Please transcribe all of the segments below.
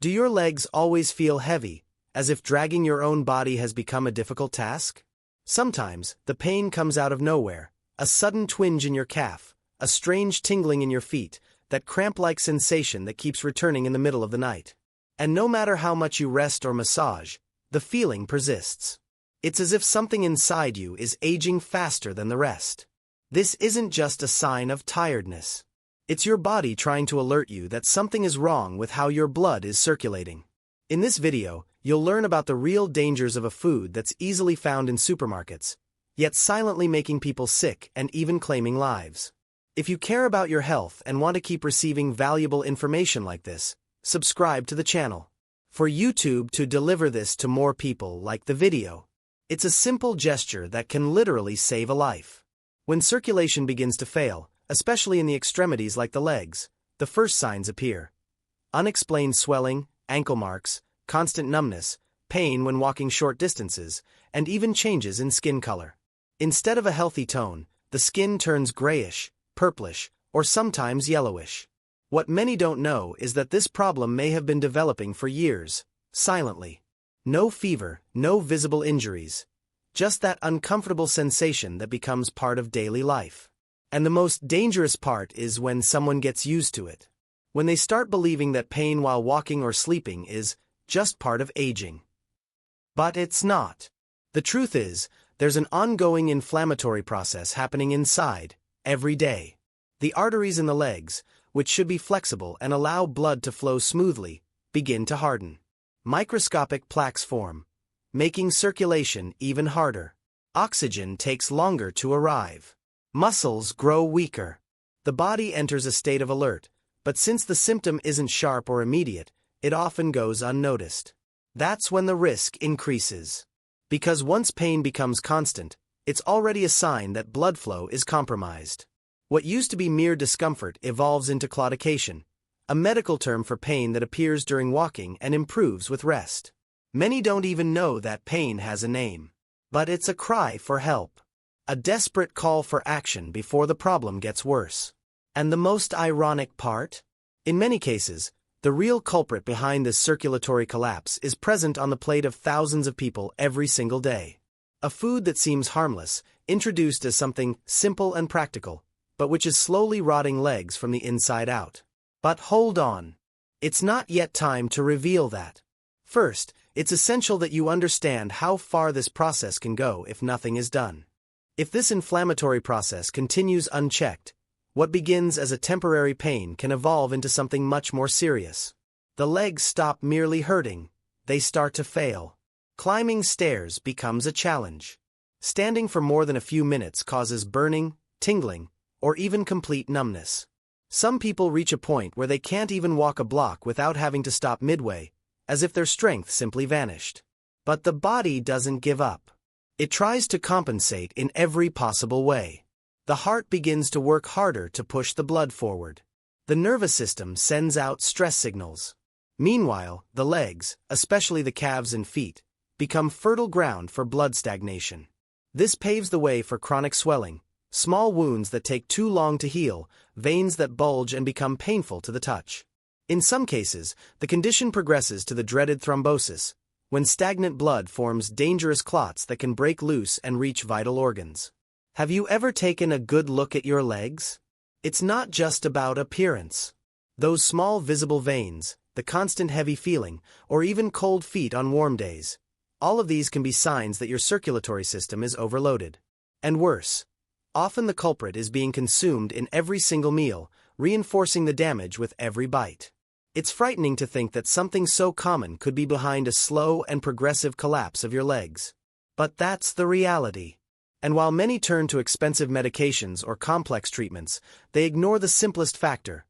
Do your legs always feel heavy, as if dragging your own body has become a difficult task? Sometimes, the pain comes out of nowhere, a sudden twinge in your calf, a strange tingling in your feet, that cramp-like sensation that keeps returning in the middle of the night. And no matter how much you rest or massage, the feeling persists. It's as if something inside you is aging faster than the rest. This isn't just a sign of tiredness. It's your body trying to alert you that something is wrong with how your blood is circulating. In this video, you'll learn about the real dangers of a food that's easily found in supermarkets, yet silently making people sick and even claiming lives. If you care about your health and want to keep receiving valuable information like this, subscribe to the channel. For YouTube to deliver this to more people, like the video. It's a simple gesture that can literally save a life. When circulation begins to fail, especially in the extremities like the legs, the first signs appear. Unexplained swelling, ankle marks, constant numbness, pain when walking short distances, and even changes in skin color. Instead of a healthy tone, the skin turns grayish, purplish, or sometimes yellowish. What many don't know is that this problem may have been developing for years, silently. No fever, no visible injuries. Just that uncomfortable sensation that becomes part of daily life. And the most dangerous part is when someone gets used to it. When they start believing that pain while walking or sleeping is just part of aging. But it's not. The truth is, there's an ongoing inflammatory process happening inside, every day. The arteries in the legs, which should be flexible and allow blood to flow smoothly, begin to harden. Microscopic plaques form, making circulation even harder. Oxygen takes longer to arrive. Muscles grow weaker. The body enters a state of alert, but since the symptom isn't sharp or immediate, it often goes unnoticed. That's when the risk increases. Because once pain becomes constant, it's already a sign that blood flow is compromised. What used to be mere discomfort evolves into claudication, a medical term for pain that appears during walking and improves with rest. Many don't even know that pain has a name. But it's a cry for help. A desperate call for action before the problem gets worse. And the most ironic part? In many cases, the real culprit behind this circulatory collapse is present on the plate of thousands of people every single day. A food that seems harmless, introduced as something simple and practical, but which is slowly rotting legs from the inside out. But hold on. It's not yet time to reveal that. First, it's essential that you understand how far this process can go if nothing is done. If this inflammatory process continues unchecked, what begins as a temporary pain can evolve into something much more serious. The legs stop merely hurting, they start to fail. Climbing stairs becomes a challenge. Standing for more than a few minutes causes burning, tingling, or even complete numbness. Some people reach a point where they can't even walk a block without having to stop midway, as if their strength simply vanished. But the body doesn't give up. It tries to compensate in every possible way. The heart begins to work harder to push the blood forward. The nervous system sends out stress signals. Meanwhile, the legs, especially the calves and feet, become fertile ground for blood stagnation. This paves the way for chronic swelling, small wounds that take too long to heal, veins that bulge and become painful to the touch. In some cases, the condition progresses to the dreaded thrombosis, when stagnant blood forms dangerous clots that can break loose and reach vital organs. Have you ever taken a good look at your legs? It's not just about appearance. Those small visible veins, the constant heavy feeling, or even cold feet on warm days, all of these can be signs that your circulatory system is overloaded. And worse, often the culprit is being consumed in every single meal, reinforcing the damage with every bite. It's frightening to think that something so common could be behind a slow and progressive collapse of your legs. But that's the reality. And while many turn to expensive medications or complex treatments, they ignore the simplest factor: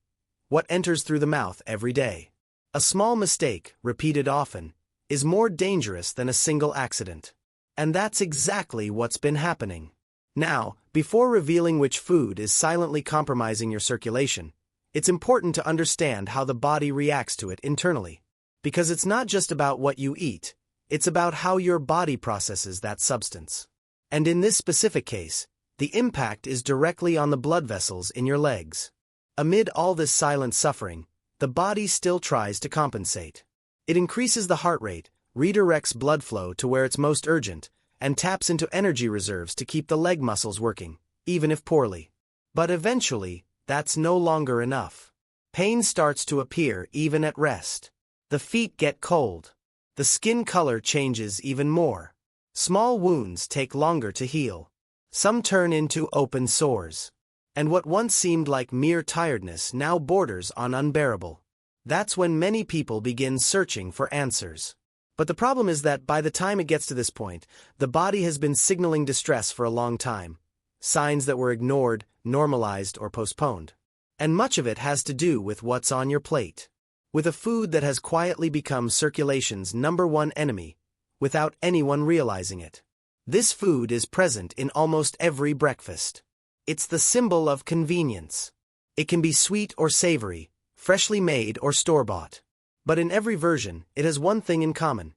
what enters through the mouth every day. A small mistake, repeated often, is more dangerous than a single accident. And that's exactly what's been happening. Now, before revealing which food is silently compromising your circulation, it's important to understand how the body reacts to it internally. Because it's not just about what you eat, it's about how your body processes that substance. And in this specific case, the impact is directly on the blood vessels in your legs. Amid all this silent suffering, the body still tries to compensate. It increases the heart rate, redirects blood flow to where it's most urgent, and taps into energy reserves to keep the leg muscles working, even if poorly. But eventually, that's no longer enough. Pain starts to appear even at rest. The feet get cold. The skin color changes even more. Small wounds take longer to heal. Some turn into open sores. And what once seemed like mere tiredness now borders on unbearable. That's when many people begin searching for answers. But the problem is that by the time it gets to this point, the body has been signaling distress for a long time. Signs that were ignored, normalized, or postponed. And much of it has to do with what's on your plate. With a food that has quietly become circulation's #1 enemy, without anyone realizing it. This food is present in almost every breakfast. It's the symbol of convenience. It can be sweet or savory, freshly made or store-bought. But in every version, it has one thing in common.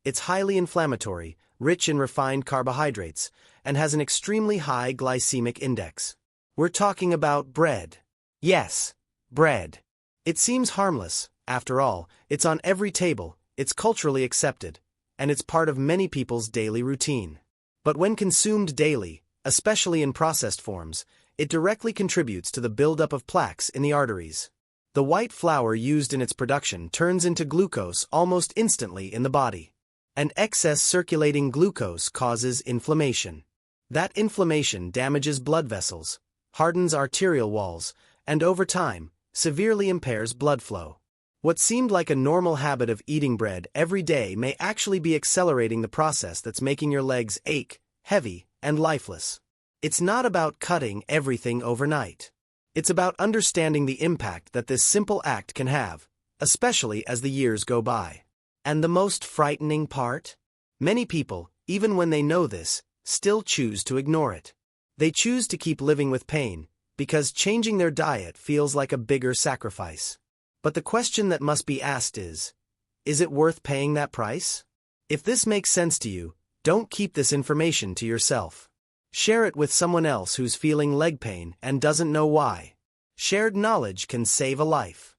It's highly inflammatory, rich in refined carbohydrates, and has an extremely high glycemic index. We're talking about bread. Yes, bread. It seems harmless. After all, it's on every table, it's culturally accepted, and it's part of many people's daily routine. But when consumed daily, especially in processed forms, it directly contributes to the buildup of plaques in the arteries. The white flour used in its production turns into glucose almost instantly in the body. And excess circulating glucose causes inflammation. That inflammation damages blood vessels, hardens arterial walls, and over time, severely impairs blood flow. What seemed like a normal habit of eating bread every day may actually be accelerating the process that's making your legs ache, heavy, and lifeless. It's not about cutting everything overnight. It's about understanding the impact that this simple act can have, especially as the years go by. And the most frightening part? Many people, even when they know this, still choose to ignore it. They choose to keep living with pain, because changing their diet feels like a bigger sacrifice. But the question that must be asked is it worth paying that price? If this makes sense to you, don't keep this information to yourself. Share it with someone else who's feeling leg pain and doesn't know why. Shared knowledge can save a life.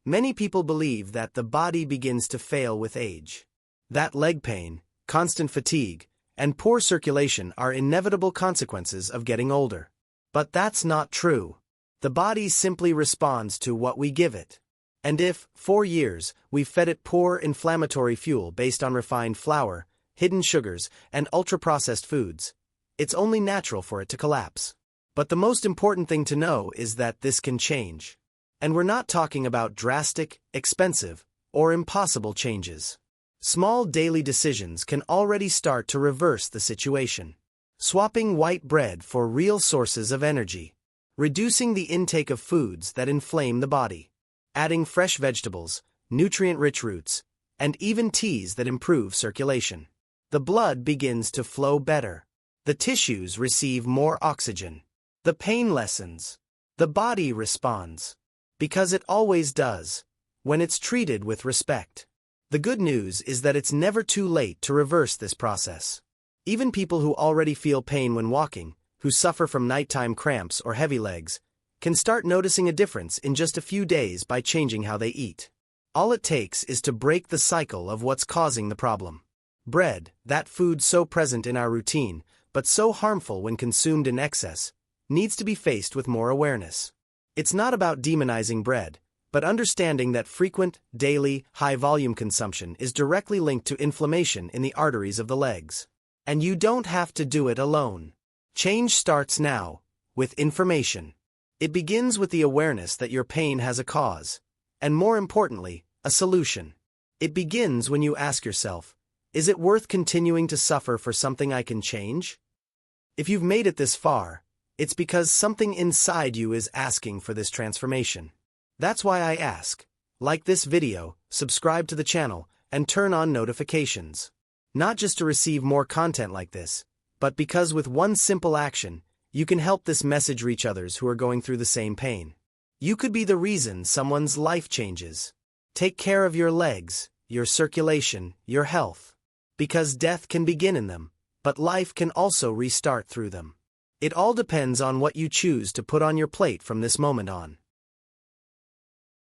Many people believe that the body begins to fail with age. That leg pain, constant fatigue, and poor circulation are inevitable consequences of getting older. But that's not true. The body simply responds to what we give it. And if, for years, we've fed it poor inflammatory fuel based on refined flour, hidden sugars, and ultra-processed foods, it's only natural for it to collapse. But the most important thing to know is that this can change. And we're not talking about drastic, expensive, or impossible changes. Small daily decisions can already start to reverse the situation. Swapping white bread for real sources of energy. Reducing the intake of foods that inflame the body. Adding fresh vegetables, nutrient-rich roots, and even teas that improve circulation. The blood begins to flow better. The tissues receive more oxygen. The pain lessens. The body responds. Because it always does, when it's treated with respect. The good news is that it's never too late to reverse this process. Even people who already feel pain when walking, who suffer from nighttime cramps or heavy legs, can start noticing a difference in just a few days by changing how they eat. All it takes is to break the cycle of what's causing the problem. Bread, that food so present in our routine, but so harmful when consumed in excess, needs to be faced with more awareness. It's not about demonizing bread, but understanding that frequent, daily, high-volume consumption is directly linked to inflammation in the arteries of the legs. And you don't have to do it alone. Change starts now, with information. It begins with the awareness that your pain has a cause, and more importantly, a solution. It begins when you ask yourself, is it worth continuing to suffer for something I can change? If you've made it this far, it's because something inside you is asking for this transformation. That's why I ask, like this video, subscribe to the channel, and turn on notifications. Not just to receive more content like this, but because with one simple action, you can help this message reach others who are going through the same pain. You could be the reason someone's life changes. Take care of your legs, your circulation, your health. Because death can begin in them, but life can also restart through them. It all depends on what you choose to put on your plate from this moment on.